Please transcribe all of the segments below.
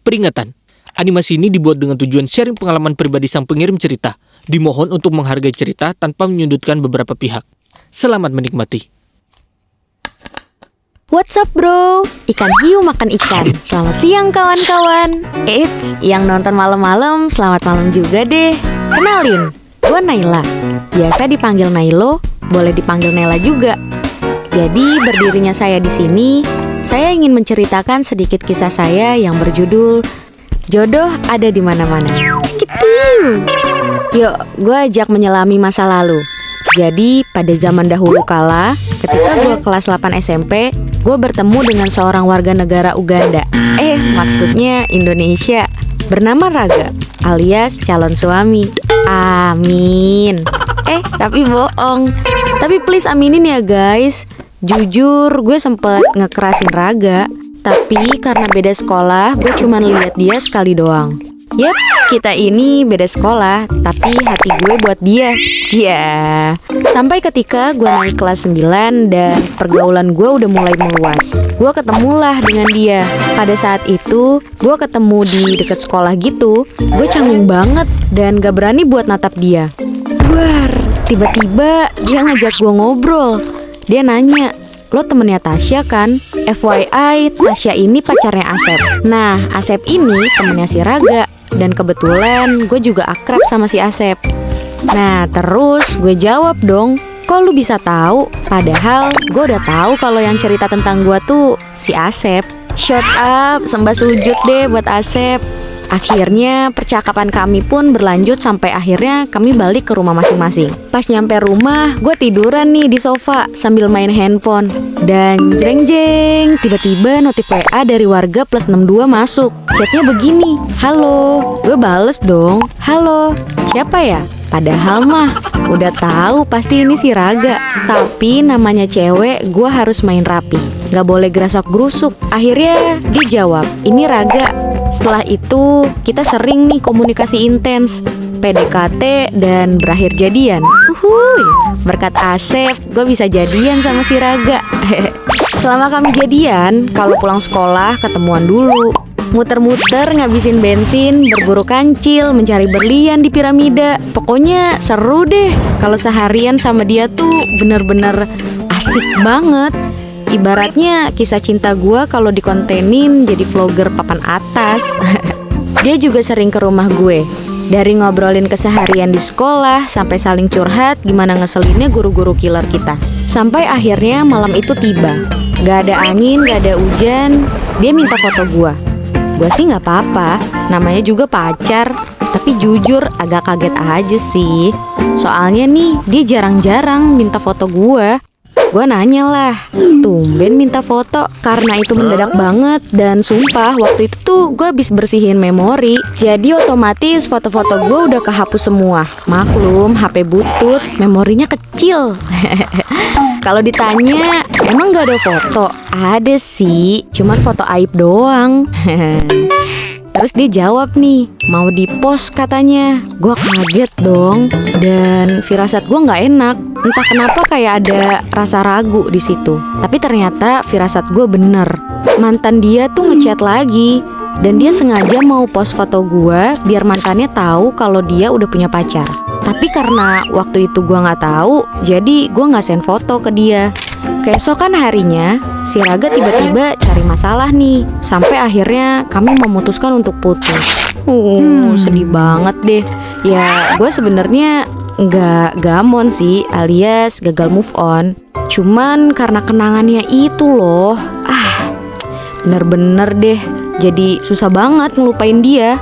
Peringatan, animasi ini dibuat dengan tujuan sharing pengalaman pribadi sang pengirim cerita. Dimohon untuk menghargai cerita tanpa menyudutkan beberapa pihak. Selamat menikmati. What's up bro? Ikan hiu makan ikan. Selamat siang kawan-kawan. Eits, yang nonton malam-malam selamat malam juga deh. Kenalin, gue Naila. Biasa dipanggil Nailo, boleh dipanggil Nela juga. Jadi berdirinya saya di sini, saya ingin menceritakan sedikit kisah saya yang berjudul Jodoh Ada di Mana-Mana. Cikitiu. Yuk, gue ajak menyelami masa lalu. Jadi pada zaman dahulu kala, ketika gue kelas 8 SMP, gue bertemu dengan seorang warga negara Uganda. Maksudnya Indonesia. Bernama Raga, alias calon suami. Amin. Tapi bohong. Tapi please aminin ya guys. Jujur, gue sempet ngekerasin Raga. Tapi karena beda sekolah, gue cuman lihat dia sekali doang. Yap, kita ini beda sekolah, tapi hati gue buat dia. Sampai ketika gue naik kelas 9 dan pergaulan gue udah mulai meluas. Gue ketemulah dengan dia. Pada saat itu, gue ketemu di dekat sekolah gitu. Gue canggung banget dan gak berani buat natap dia. Tiba-tiba dia ngajak gue ngobrol. Dia nanya, "Lo temennya Tasya kan?" FYI, Tasya ini pacarnya Asep. Nah, Asep ini temennya si Raga. Dan kebetulan gue juga akrab sama si Asep. Nah, terus gue jawab dong, "Kok lu bisa tahu?" Padahal gue udah tahu kalau yang cerita tentang gue tuh si Asep. Shut up, sembah sujud deh buat Asep. Akhirnya percakapan kami pun berlanjut sampai akhirnya kami balik ke rumah masing-masing. Pas nyampe rumah, gue tiduran nih di sofa sambil main handphone. Dan jreng-jreng, tiba-tiba notif WA dari warga plus 62 masuk. Chatnya begini, "Halo." Gue bales dong, "Halo, siapa ya?" Padahal mah udah tahu pasti ini si Raga. Tapi namanya cewek, gue harus main rapi, gak boleh gerasok-gerusuk. Akhirnya dia jawab, "Ini Raga." Setelah itu kita sering nih komunikasi intens, PDKT dan berakhir jadian. Berkat Asep, gue bisa jadian sama si Raga. Selama kami jadian, kalau pulang sekolah ketemuan dulu. Muter-muter ngabisin bensin, berburu kancil, mencari berlian di piramida. Pokoknya seru deh. Kalau seharian sama dia tuh bener-bener asik banget. Ibaratnya kisah cinta gue kalau dikontenin jadi vlogger papan atas. Dia juga sering ke rumah gue. Dari ngobrolin keseharian di sekolah sampai saling curhat gimana ngeselinnya guru-guru killer kita. Sampai akhirnya malam itu tiba. Gak ada angin, gak ada hujan. Dia minta foto gue. Gue sih gak apa-apa, namanya juga pacar. Tapi jujur agak kaget aja sih. Soalnya nih dia jarang-jarang minta foto gue. Gue nanya lah, "Tumben minta foto?" Karena itu mendadak banget. Dan sumpah waktu itu tuh gue habis bersihin memori. Jadi otomatis foto-foto gue udah kehapus semua. Maklum HP butut, memorinya kecil. Kalau ditanya, emang gak ada foto? Ada sih, cuman foto aib doang. Terus dia jawab nih, mau di-post katanya. Gue kaget dong. Dan firasat gue gak enak. Entah kenapa kayak ada rasa ragu di situ. Tapi ternyata firasat gue bener. Mantan dia tuh ngechat lagi. Dan dia sengaja mau post foto gue biar mantannya tahu kalau dia udah punya pacar. Tapi karena waktu itu gue gak tahu, jadi gue gak send foto ke dia. Keesokan harinya, si Raga tiba-tiba cari masalah nih. Sampai akhirnya kami memutuskan untuk putus. Sedih banget deh. Ya, gue sebenarnya nggak gamon sih, alias gagal move on. Cuman karena kenangannya itu loh. Bener-bener deh. Jadi susah banget ngelupain dia.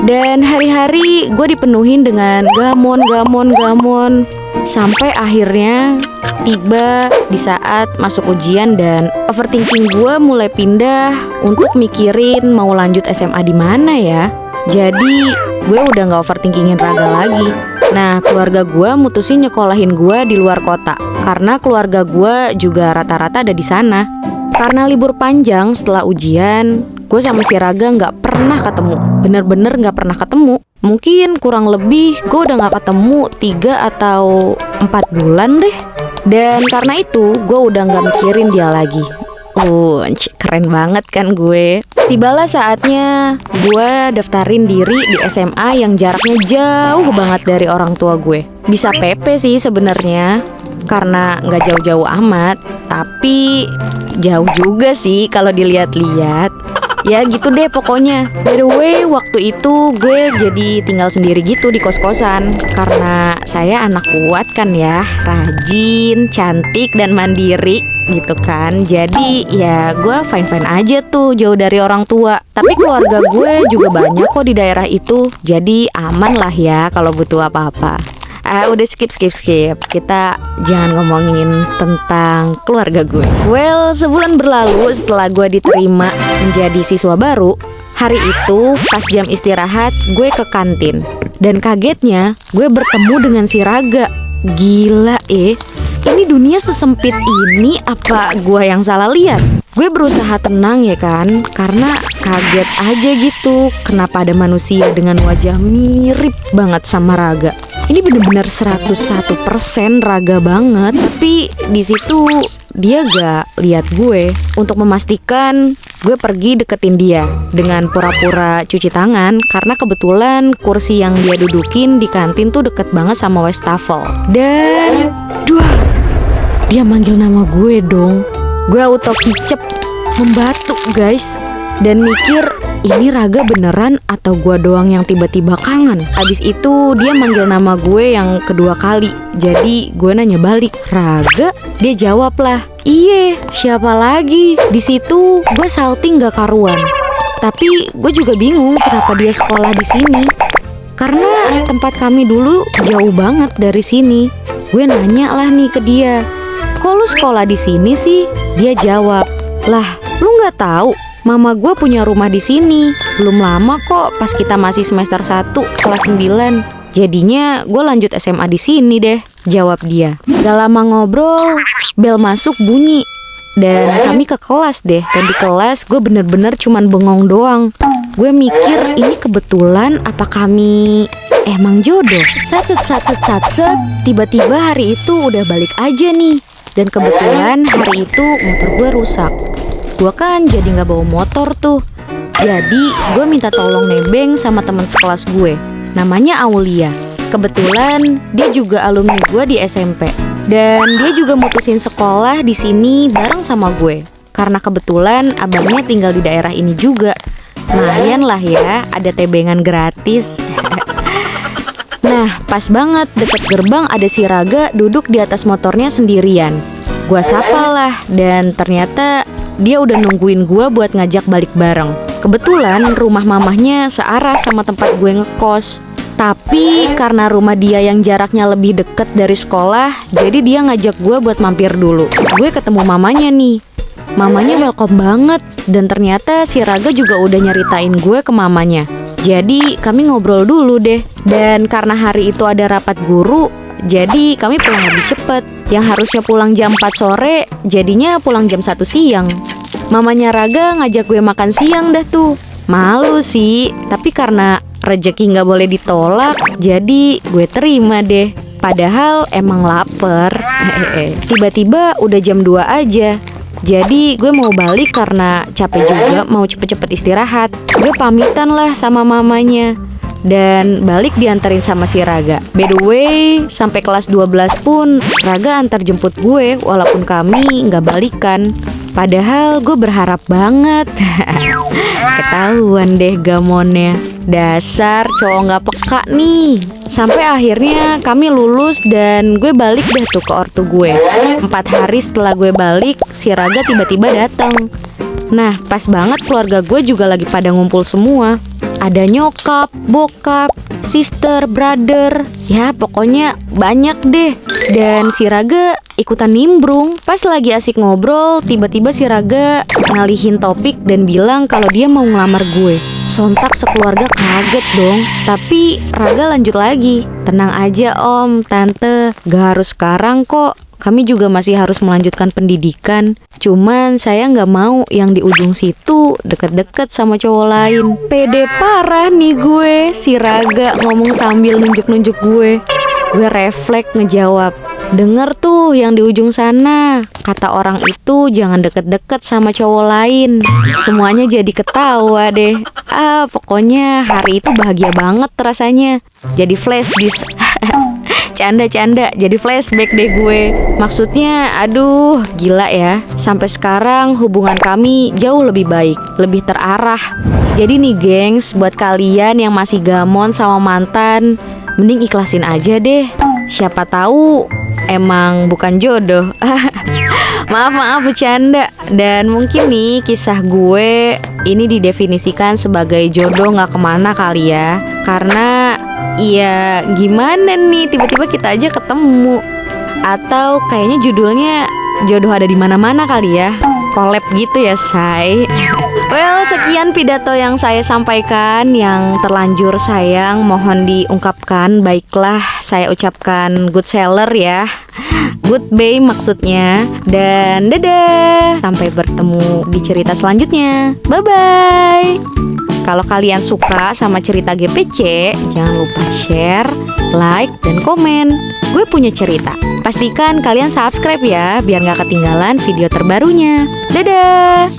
Dan hari-hari gue dipenuhin dengan gamon. Sampai akhirnya tiba di saat masuk ujian dan overthinking gue mulai pindah untuk mikirin mau lanjut SMA di mana ya. Jadi gue udah gak overthinkingin Raga lagi. Nah, keluarga gue mutusin nyekolahin gue di luar kota karena keluarga gue juga rata-rata ada di sana. Karena libur panjang setelah ujian, gue sama si Raga gak pernah ketemu. Bener-bener gak pernah ketemu. Mungkin kurang lebih gue udah gak ketemu 3 atau 4 bulan deh. Dan karena itu gue udah gak mikirin dia lagi. Keren banget kan gue. Tibalah saatnya gue daftarin diri di SMA yang jaraknya jauh banget dari orang tua gue. Bisa PP sih sebenarnya, karena nggak jauh-jauh amat, tapi jauh juga sih kalau dilihat-lihat. Ya gitu deh pokoknya. By the way, waktu itu gue jadi tinggal sendiri gitu di kos-kosan. Karena saya anak kuat kan ya, rajin, cantik, dan mandiri gitu kan. Jadi ya gue fine-fine aja tuh jauh dari orang tua. Tapi keluarga gue juga banyak kok di daerah itu. Jadi aman lah ya kalau butuh apa-apa. Udah skip. Kita jangan ngomongin tentang keluarga gue. Well, sebulan berlalu setelah gue diterima menjadi siswa baru. Hari itu pas jam istirahat gue ke kantin. Dan kagetnya gue bertemu dengan si Raga. Gila ini dunia sesempit ini apa gue yang salah lihat? Gue berusaha tenang ya kan, karena kaget aja gitu. Kenapa ada manusia dengan wajah mirip banget sama Raga? Ini bener-bener 101% Raga banget. Tapi di situ dia gak lihat gue. Untuk memastikan, gue pergi deketin dia dengan pura-pura cuci tangan, karena kebetulan kursi yang dia dudukin di kantin tuh deket banget sama wastafel. Dan dia manggil nama gue dong. Gue auto kicep, membatu guys. Dan mikir, ini Raga beneran atau gue doang yang tiba-tiba kangen. Abis itu dia manggil nama gue yang kedua kali. Jadi gue nanya balik, Raga? Dia jawab lah, iye, siapa lagi? Di situ gue salting gak karuan. Tapi gue juga bingung kenapa dia sekolah di sini. Karena tempat kami dulu jauh banget dari sini. Gue nanya lah nih ke dia, kok lu sekolah di sini sih? Dia jawab, lah lu nggak tahu? Mama gue punya rumah di sini. Belum lama kok, pas kita masih semester 1 kelas 9. Jadinya gue lanjut SMA di sini deh, jawab dia. Gak lama ngobrol, bel masuk bunyi. Dan kami ke kelas deh. Dan di kelas gue bener-bener cuman bengong doang. Gue mikir ini kebetulan apa kami emang jodoh. Satset. Tiba-tiba hari itu udah balik aja nih. Dan kebetulan hari itu motor gue rusak. Gue kan jadi gak bawa motor tuh. Jadi gue minta tolong nebeng sama teman sekelas gue, namanya Aulia. Kebetulan dia juga alumni gue di SMP. Dan dia juga mutusin sekolah di sini bareng sama gue. Karena kebetulan abangnya tinggal di daerah ini juga. Lumayan lah ya, ada tebengan gratis. Nah, pas banget deket gerbang ada si Raga duduk di atas motornya sendirian. Gua sapa lah, dan ternyata dia udah nungguin gua buat ngajak balik bareng. Kebetulan rumah mamahnya searah sama tempat gue ngekos. Tapi karena rumah dia yang jaraknya lebih deket dari sekolah, jadi dia ngajak gue buat mampir dulu. Gue ketemu mamanya nih. Mamanya welcome banget. Dan ternyata si Raga juga udah nyeritain gue ke mamanya. Jadi kami ngobrol dulu deh. Dan karena hari itu ada rapat guru, jadi kami pulang lebih cepet. Yang harusnya pulang jam 4 sore, jadinya pulang jam 1 siang. Mamanya Raga ngajak gue makan siang dah tuh. Malu sih, tapi karena rezeki gak boleh ditolak, jadi gue terima deh. Padahal emang lapar. Tiba-tiba udah jam 2 aja. Jadi gue mau balik karena capek juga, mau cepet-cepet istirahat. Gue pamitan lah sama mamanya. Dan balik dianterin sama si Raga. By the way, sampai kelas 12 pun Raga antar jemput gue, walaupun kami gak balikan. Padahal gue berharap banget. Ketahuan deh gamonnya. Dasar cowok gak peka nih. Sampai akhirnya kami lulus dan gue balik deh tuh ke ortu gue. 4 hari setelah gue balik, si Raga tiba-tiba datang. Nah, pas banget keluarga gue juga lagi pada ngumpul semua. Ada nyokap, bokap, sister, brother. Ya pokoknya banyak deh. Dan si Raga ikutan nimbrung. Pas lagi asik ngobrol, tiba-tiba si Raga ngalihin topik dan bilang kalau dia mau ngelamar gue. Sontak sekeluarga kaget dong. Tapi Raga lanjut lagi. Tenang aja om, tante, gak harus sekarang kok. Kami juga masih harus melanjutkan pendidikan. Cuman saya gak mau yang di ujung situ deket-deket sama cowok lain. Pede parah nih gue. Si Raga ngomong sambil nunjuk-nunjuk gue. Gue refleks ngejawab, Denger tuh yang di ujung sana. Kata orang itu jangan deket-deket sama cowok lain. Semuanya jadi ketawa deh. Pokoknya hari itu bahagia banget rasanya. Jadi flash disk. Canda-canda, jadi flashback deh gue. Maksudnya, aduh, gila ya. Sampai sekarang hubungan kami jauh lebih baik, lebih terarah. Jadi nih gengs, buat kalian yang masih gamon sama mantan, mending ikhlasin aja deh. Siapa tahu emang bukan jodoh. Maaf bercanda. Dan mungkin nih kisah gue ini didefinisikan sebagai jodoh gak kemana kali ya. Karena ya gimana nih, tiba-tiba kita aja ketemu. Atau kayaknya judulnya jodoh ada di mana-mana kali ya. Collab gitu ya, say. Well, sekian pidato yang saya sampaikan. Yang terlanjur sayang mohon diungkapkan. Baiklah, saya ucapkan good seller ya. Good bay maksudnya. Dan dadah. Sampai bertemu di cerita selanjutnya. Bye-bye. Kalau kalian suka sama cerita GPC, jangan lupa share, like, dan komen. Gue punya cerita. Pastikan kalian subscribe ya, biar gak ketinggalan video terbarunya. Dadah!